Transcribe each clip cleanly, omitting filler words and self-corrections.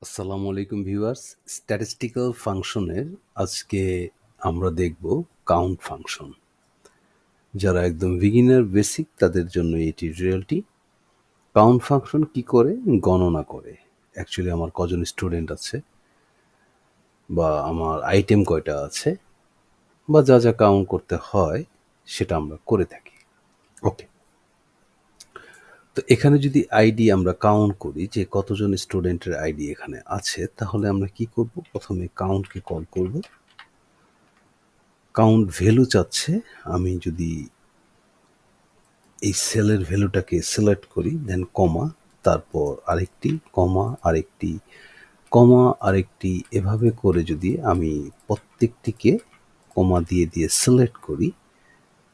আসসালামু আলাইকুম viewers. Statistical ফাংশনের আজকে আমরা দেখব কাউন্ট ফাংশন। যারা একদম বিগিনার বেসিক তাদের জন্য এই টিউটোরিয়ালটি। কাউন্ট ফাংশন কি করে গণনা করে। অ্যাকচুয়ালি আমার কজন স্টুডেন্ট আছে বা আমার আইটেম কয়টা আছে বা যা যা কাউন্ট করতে হয় সেটা আমরা করে থাকি। ওকে, তো এখানে যদি আইডি আমরা কাউন্ট করি যে কতজন স্টুডেন্টের আইডি এখানে আছে, তাহলে আমরা কি করব? প্রথমে কাউন্টকে কল করব। কাউন্ট ভ্যালু চাচ্ছে, আমি যদি এই সেলের ভ্যালুটাকে সিলেক্ট করি, দেন কমা, তারপর আরেকটি কমা, আরেকটি কমা, আরেকটি, এভাবে করে যদি আমি প্রত্যেকটিকে কমা দিয়ে দিয়ে সিলেক্ট করি,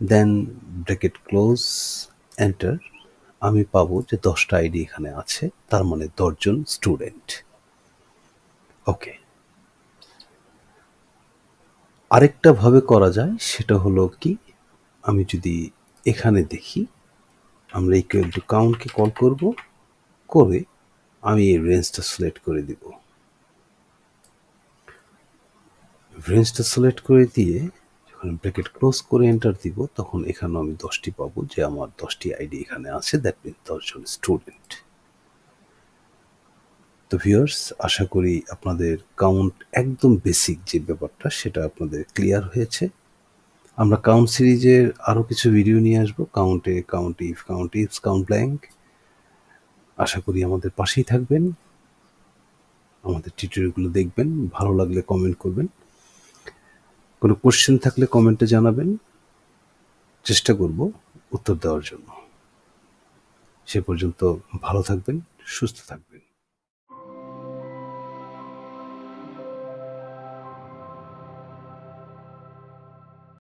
দেন ব্র্যাকেট ক্লোজ, এন্টার, আমি পাবো যে 10টা আইডি এখানে আছে, তার মানে 10 জন স্টুডেন্ট। ওকে, আরেকটা ভাবে করা যায়, সেটা হলো কি, আমি যদি এখানে দেখি, আমরা ইকুয়াল টু কাউন্টকে কল করব, করে আমি এই রেঞ্জটা সিলেক্ট করে দিব। রেঞ্জটা সিলেক্ট করে দিয়ে যখন ব্র্যাকেট ক্লোজ করে এন্টার দিব, তখন এখানে আমি 10টি পাবো, যে আমার 10টি আইডি এখানে আছে, দ্যাট মিন 10 জন স্টুডেন্ট। তো ভিউয়ার্স, আশা করি আপনাদের কাউন্ট একদম বেসিক যে ব্যাপারটা সেটা আপনাদের ক্লিয়ার হয়েছে। আমরা কাউন্ট সিরিজের আরও কিছু ভিডিও নিয়ে আসবো, COUNTA, count if, count ifs, count blank. আশা করি আমাদের পাশেই থাকবেন, আমাদের টিউটোরিয়ালগুলো দেখবেন, ভালো লাগলে কমেন্ট করবেন, কোনো কোশ্চেন থাকলে কমেন্টে জানাবেন, চেষ্টা করব উত্তর দেওয়ার জন্য। সে পর্যন্ত ভালো থাকবেন, সুস্থ থাকবেন।